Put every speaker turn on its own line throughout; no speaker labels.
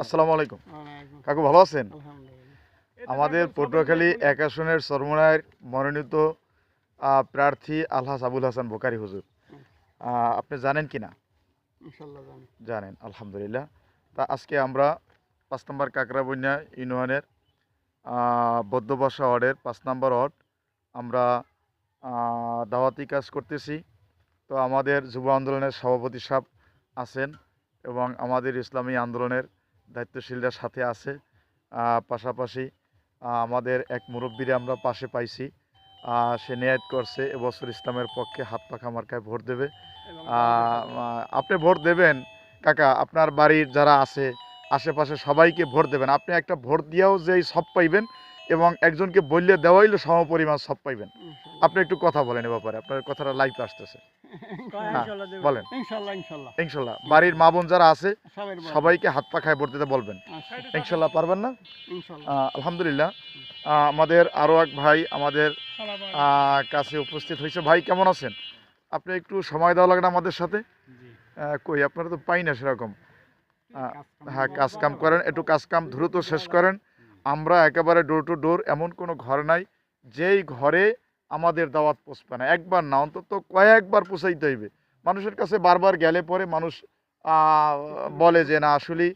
আসসালামু আলাইকুম। কাকু ভালো আছেন? আমাদের পটুয়াখালী ১ আসনের চরমোনাইয়ের মনোনীত প্রার্থী আলহাজ আবুল হাসান বোকারি হুজুর, আপনি জানেন কি না? জানেন, আলহামদুলিল্লাহ। তা আজকে আমরা ৫ নম্বর কাকরাবন্যা ইউনিয়নের বদ্ধবাসা ওয়ার্ডের ৫ নম্বর ওয়ার্ড আমরা দাওয়াতি কাজ করতেছি। তো আমাদের যুব আন্দোলনের সভাপতি সাহেব আছেন এবং আমাদের ইসলামী আন্দোলনের দায়িত্বশীলরা সাথে আছে। পাশাপাশি আমাদের এক মুরব্বীরে আমরা পাশে পাইছি, সে নিয়াত করছে এবছর ইসলামের পক্ষে হাত পাখা মার্কায় ভোট দেবে। আপনি ভোট দেবেন কাকা, আপনার বাড়ির যারা আছে আশেপাশে সবাইকে ভোট দেবেন। আপনি একটা ভোট দিয়েও যেই সব পাইবেন এবং একজনকে বললে দেওয়াইলে সমপরিমাণ সব পাইবেন। আপনি একটু কথা বলেন এ ব্যাপারে, আপনার কথাটা লাইভ আসতেছে। বলেন। ইনশাল্লাহ বাড়ির মা বোন যারা আছে সবাইকে হাত পা খায় ভোট দিতে বলবেন। ইনশাল্লাহ পারবেন না? আলহামদুলিল্লাহ। আমাদের আরও এক ভাই আমাদের কাছে উপস্থিত হয়েছে। ভাই কেমন আছেন? আপনি একটু সময় দেওয়া লাগবে আমাদের সাথে। কই আপনারা তো পাই না সেরকম। হ্যাঁ, কাজকাম করেন, একটু কাজকাম দ্রুত শেষ করেন। আমরা একেবারে ডোর টু ডোর, এমন কোনো ঘর নাই যেই ঘরে আমাদের দাওয়াত পৌঁছবে না। একবার না, অন্তত কয়েকবার পৌঁছাইতে হইবে। মানুষের কাছে বারবার গেলে পরে মানুষ বলে যে না, আসলেই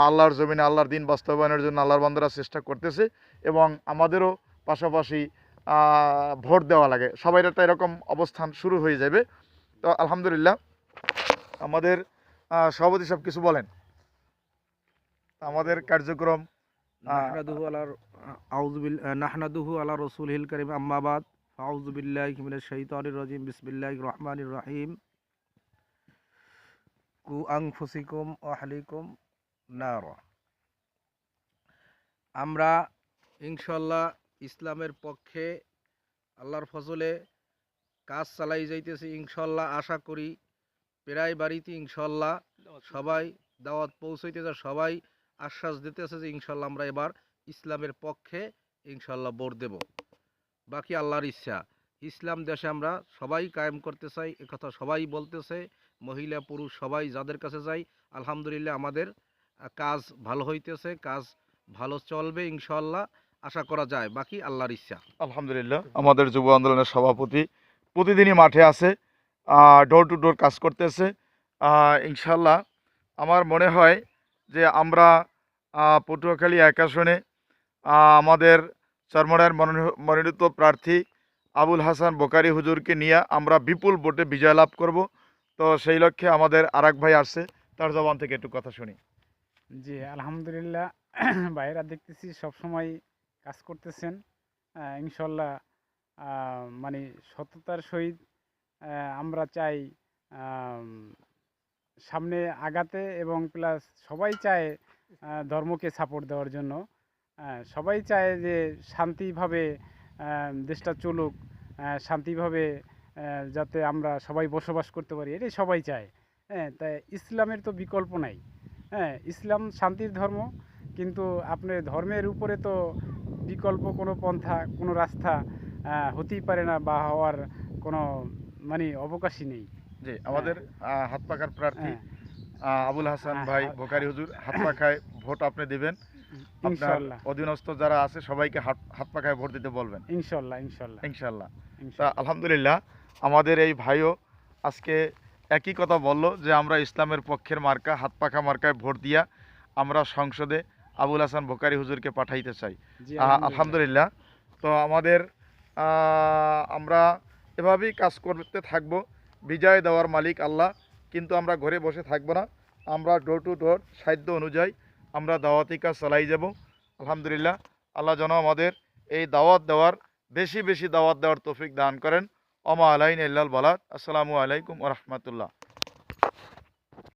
আল্লাহর জমিনে আল্লাহর দিন বাস্তবায়নের জন্য আল্লাহর বান্দারা চেষ্টা করতেছে এবং আমাদেরও পাশাপাশি ভোট দেওয়া লাগে। সবাই একটা এরকম অবস্থান শুরু হয়ে যাবে। তো আলহামদুলিল্লাহ, আমাদের সভাপতি সব কিছু বলেন। আমাদের কার্যক্রম
নাহমাদুহু আলা রাসূলিল কারীম, আম্মা বাদ, আউযু বিল্লাহি মিনাশ শাইতানির রাজীম, বিসমিল্লাহির রহমানির রহিম। কু আনফুসিকুম ওয়া আহলিকুম নারা। আমরা ইনশাআল্লাহ ইসলামের পক্ষে আল্লাহর ফজলে কাজ চালাই যাইতেছি। ইনশাআল্লাহ আশা করি প্রায় বাড়িতে ইনশাআল্লাহ সবাই দাওয়াত পৌঁছাইতেছে, সবাই আশ্বাস দিতেছে যে ইনশাআল্লাহ আমরা এবার ইসলামের পক্ষে ইনশাআল্লাহ ভোট দেব। বাকি আল্লাহর ইচ্ছা। ইসলাম দেশে আমরা সবাই কায়েম করতে চাই, একথা সবাই বলতেছে, মহিলা পুরুষ সবাই যাদের কাছে যাই। আলহামদুলিল্লাহ আমাদের কাজ ভালো হইতেছে, কাজ ভালো চলবে ইনশাআল্লাহ, আশা করা যায়। বাকি আল্লাহর ইচ্ছা।
আলহামদুলিল্লাহ, আমাদের যুব আন্দোলনের সভাপতি প্রতিদিনই মাঠে আছে, ডোর টু ডোর কাজ করতেছে। ইনশাল্লাহ আমার মনে হয় যে আমরা পটুয়াখালী ১ আসনে আমাদের চরমোনাইয়ের মনোনীত প্রার্থী আবুল হাসান বোকারি হুজুরকে নিয়ে আমরা বিপুল ভোটে বিজয় লাভ করব। তো সেই লক্ষ্যে আমাদের আরেক ভাই আসছে, তার জবান থেকে একটু কথা শুনি।
জি আলহামদুলিল্লাহ, ভাইয়েরা দেখতেছি সবসময় কাজ করতেছেন। ইনশাল্লাহ মানে সততার সহিত আমরা চাই সামনে আগাতে এবং প্লাস সবাই চায় ধর্মকে সাপোর্ট দেওয়ার জন্য। সবাই চায় যে শান্তিভাবে দেশটা চলুক, শান্তিভাবে যাতে আমরা সবাই বসবাস করতে পারি, এটাই সবাই চায়। হ্যাঁ, তাই ইসলামের তো বিকল্প নাই। হ্যাঁ, ইসলাম শান্তির ধর্ম, কিন্তু আপনার ধর্মের উপরে তো বিকল্প কোনো পন্থা, কোনো রাস্তা হতেই পারে না বা হওয়ার কোনো মানে অবকাশই নেই।
জি, আমাদের হাত পাখার প্রার্থী আবুল হাসান ভাই বোকারি হুজুর, হাত পাখায় ভোট আপনি দিবেন। আপনার অধীনস্থ যারা আছে সবাইকে হাত পাখায় ভোট দিতে বলবেন।
ইনশাল্লাহ ইনশাল্লাহ
ইনশাল্লাহ। তা আলহামদুলিল্লাহ, আমাদের এই ভাইও আজকে একই কথা বললো যে আমরা ইসলামের পক্ষের মার্কা হাত পাখা মার্কায় ভোট দিয়া আমরা সংসদে আবুল হাসান বোকারি হুজুরকে পাঠাইতে চাই। আলহামদুলিল্লাহ। তো আমাদের আমরা এভাবেই কাজ করতে থাকবো। বিজয় দেওয়ার মালিক আল্লাহ, কিন্তু আমরা ঘরে বসে থাকবো না। আমরা ডোর টু ডোর সাধ্য অনুযায়ী আমরা দাওয়াতি কাজ চালাই যাব। আলহামদুলিল্লাহ, আল্লাহ যেন আমাদের এই দাওয়াত দেওয়ার বেশি বেশি দাওয়াত দেওয়ার তৌফিক দান করেন। ওমা আলাইনা ইল্লাল বালাগ। আসসালামু আলাইকুম ওয়া রাহমাতুল্লাহ।